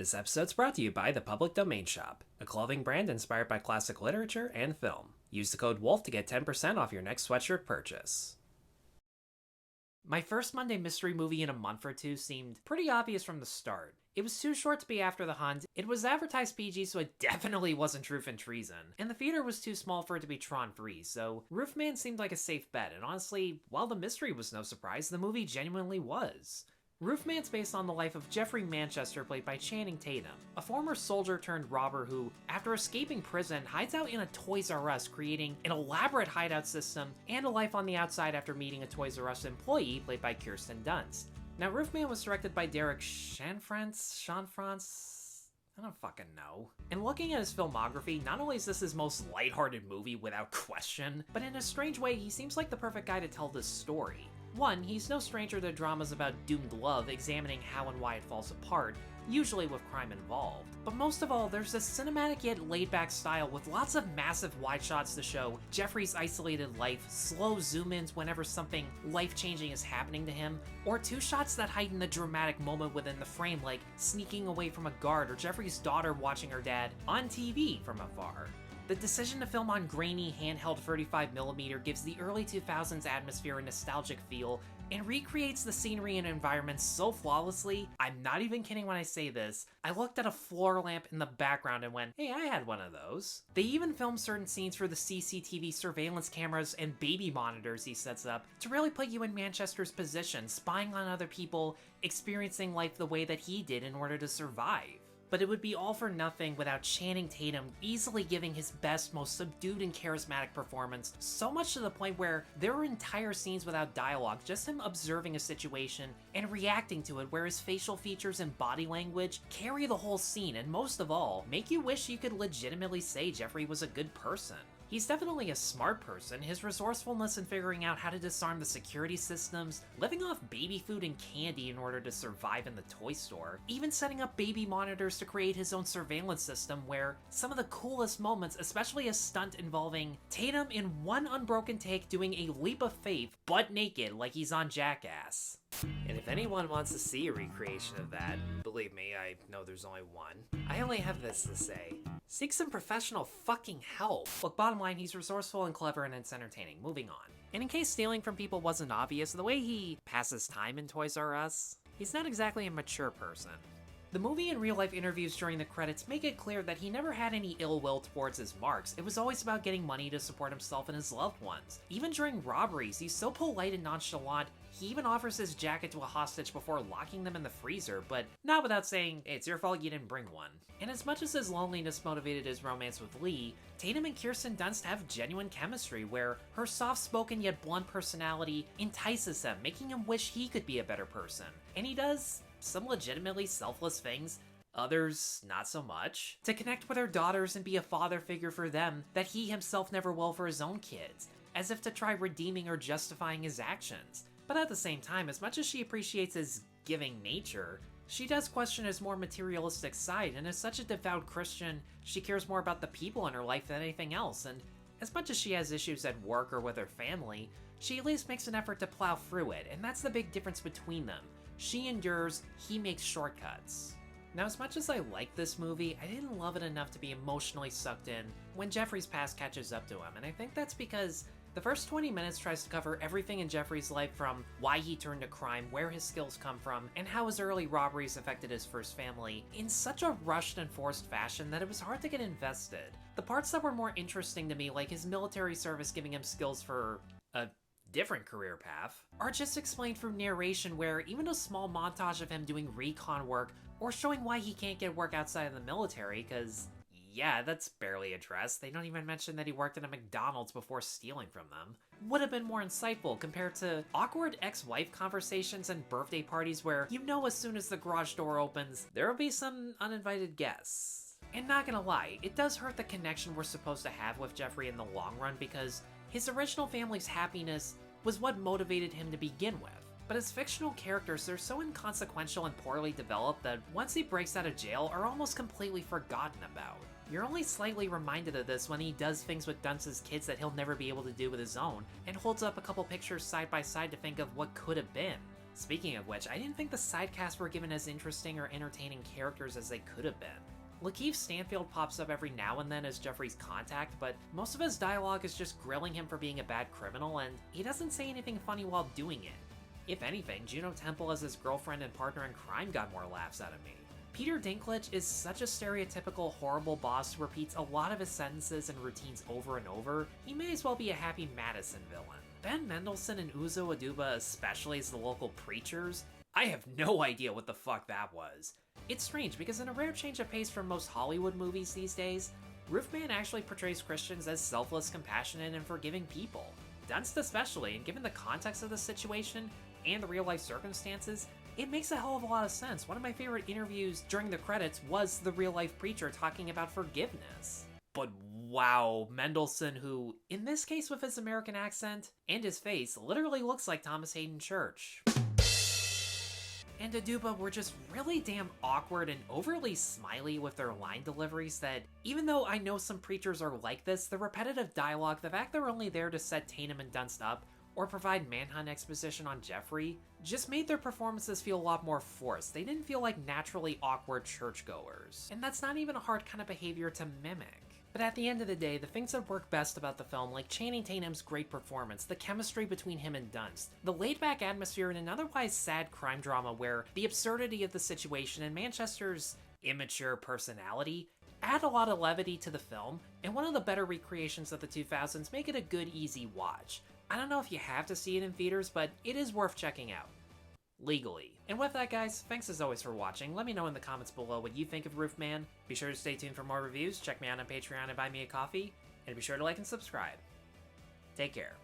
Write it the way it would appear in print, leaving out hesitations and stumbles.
This episode's brought to you by the Public Domain Shop, a clothing brand inspired by classic literature and film. Use the code Wolff to get 10% off your next sweatshirt purchase. My first Monday mystery movie in a month or two seemed pretty obvious from the start. It was too short to be After the Hunt, it was advertised PG so it definitely wasn't Truth and Treason, and the theater was too small for it to be Tron 3, so Roofman seemed like a safe bet, and honestly, while the mystery was no surprise, the movie genuinely was. Roofman's based on the life of Jeffrey Manchester, played by Channing Tatum, a former soldier turned robber who, after escaping prison, hides out in a Toys R Us, creating an elaborate hideout system and a life on the outside after meeting a Toys R Us employee, played by Kirsten Dunst. Now, Roofman was directed by Derek Cianfrance? I don't fucking know. And looking at his filmography, not only is this his most lighthearted movie without question, but in a strange way, he seems like the perfect guy to tell this story. One, he's no stranger to dramas about doomed love, examining how and why it falls apart, usually with crime involved. But most of all, there's this cinematic yet laid-back style with lots of massive wide shots to show Jeffrey's isolated life, slow zoom-ins whenever something life-changing is happening to him, or two shots that heighten the dramatic moment within the frame, like sneaking away from a guard or Jeffrey's daughter watching her dad on TV from afar. The decision to film on grainy, handheld 35mm gives the early 2000s atmosphere a nostalgic feel, and recreates the scenery and environments so flawlessly, I'm not even kidding when I say this, I looked at a floor lamp in the background and went, hey, I had one of those. They even filmed certain scenes for the CCTV surveillance cameras and baby monitors he sets up to really put you in Manchester's position, spying on other people, experiencing life the way that he did in order to survive. But it would be all for nothing without Channing Tatum easily giving his best, most subdued and charismatic performance, so much to the point where there were entire scenes without dialogue, just him observing a situation and reacting to it, where his facial features and body language carry the whole scene, and most of all, make you wish you could legitimately say Jeffrey was a good person. He's definitely a smart person. His resourcefulness in figuring out how to disarm the security systems, living off baby food and candy in order to survive in the toy store, even setting up baby monitors to create his own surveillance system, where some of the coolest moments, especially a stunt involving Tatum in one unbroken take doing a leap of faith, butt naked like he's on Jackass. And if anyone wants to see a recreation of that, believe me, I know there's only one. I only have this to say. Seek some professional fucking help. Look, bottom line, he's resourceful and clever and it's entertaining. Moving on. And in case stealing from people wasn't obvious, the way he passes time in Toys R Us, he's not exactly a mature person. The movie and real-life interviews during the credits make it clear that he never had any ill will towards his marks. It was always about getting money to support himself and his loved ones. Even during robberies, he's so polite and nonchalant, he even offers his jacket to a hostage before locking them in the freezer, but not without saying, it's your fault you didn't bring one. And as much as his loneliness motivated his romance with Lee, Tatum and Kirsten Dunst have genuine chemistry where her soft-spoken yet blunt personality entices him, making him wish he could be a better person. And he does some legitimately selfless things, others not so much, to connect with her daughters and be a father figure for them that he himself never will for his own kids, as if to try redeeming or justifying his actions. But at the same time, as much as she appreciates his giving nature, she does question his more materialistic side, and as such a devout Christian, she cares more about the people in her life than anything else, and as much as she has issues at work or with her family, she at least makes an effort to plow through it, and that's the big difference between them. She endures, he makes shortcuts. Now, as much as I like this movie, I didn't love it enough to be emotionally sucked in when Jeffrey's past catches up to him, and I think that's because the first 20 minutes tries to cover everything in Jeffrey's life, from why he turned to crime, where his skills come from, and how his early robberies affected his first family, in such a rushed and forced fashion that it was hard to get invested. The parts that were more interesting to me, like his military service giving him skills for a different career path, are just explained through narration, where even a small montage of him doing recon work or showing why he can't get work outside of the military, because yeah, that's barely addressed. They don't even mention that he worked at a McDonald's before stealing from them. Would have been more insightful compared to awkward ex-wife conversations and birthday parties where you know as soon as the garage door opens, there will be some uninvited guests. And not gonna lie, it does hurt the connection we're supposed to have with Jeffrey in the long run, because his original family's happiness was what motivated him to begin with. But as fictional characters, they're so inconsequential and poorly developed that once he breaks out of jail, are almost completely forgotten about. You're only slightly reminded of this when he does things with Dunst's kids that he'll never be able to do with his own, and holds up a couple pictures side by side to think of what could have been. Speaking of which, I didn't think the sidecast were given as interesting or entertaining characters as they could have been. LaKeith Stanfield pops up every now and then as Jeffrey's contact, but most of his dialogue is just grilling him for being a bad criminal, and he doesn't say anything funny while doing it. If anything, Juno Temple as his girlfriend and partner in crime got more laughs out of me. Peter Dinklage is such a stereotypical horrible boss who repeats a lot of his sentences and routines over and over, he may as well be a Happy Madison villain. Ben Mendelsohn and Uzo Aduba, especially as the local preachers, I have no idea what the fuck that was. It's strange because in a rare change of pace from most Hollywood movies these days, Roofman actually portrays Christians as selfless, compassionate, and forgiving people. Dunst especially, and given the context of the situation and the real-life circumstances, it makes a hell of a lot of sense. One of my favorite interviews during the credits was the real-life preacher talking about forgiveness. But wow, Mendelsohn, who, in this case with his American accent and his face, literally looks like Thomas Hayden Church. And Aduba were just really damn awkward and overly smiley with their line deliveries that, even though I know some preachers are like this, the repetitive dialogue, the fact they're only there to set Tatum and Dunst up, or provide manhunt exposition on Jeffrey, just made their performances feel a lot more forced. They didn't feel like naturally awkward churchgoers. And that's not even a hard kind of behavior to mimic. But at the end of the day, the things that work best about the film, like Channing Tatum's great performance, the chemistry between him and Dunst, the laid-back atmosphere in an otherwise sad crime drama where the absurdity of the situation and Manchester's immature personality add a lot of levity to the film, and one of the better recreations of the 2000s make it a good, easy watch. I don't know if you have to see it in theaters, but it is worth checking out. Legally. And with that, guys, thanks as always for watching. Let me know in the comments below what you think of Roofman. Be sure to stay tuned for more reviews, check me out on Patreon and buy me a coffee, and be sure to like and subscribe. Take care.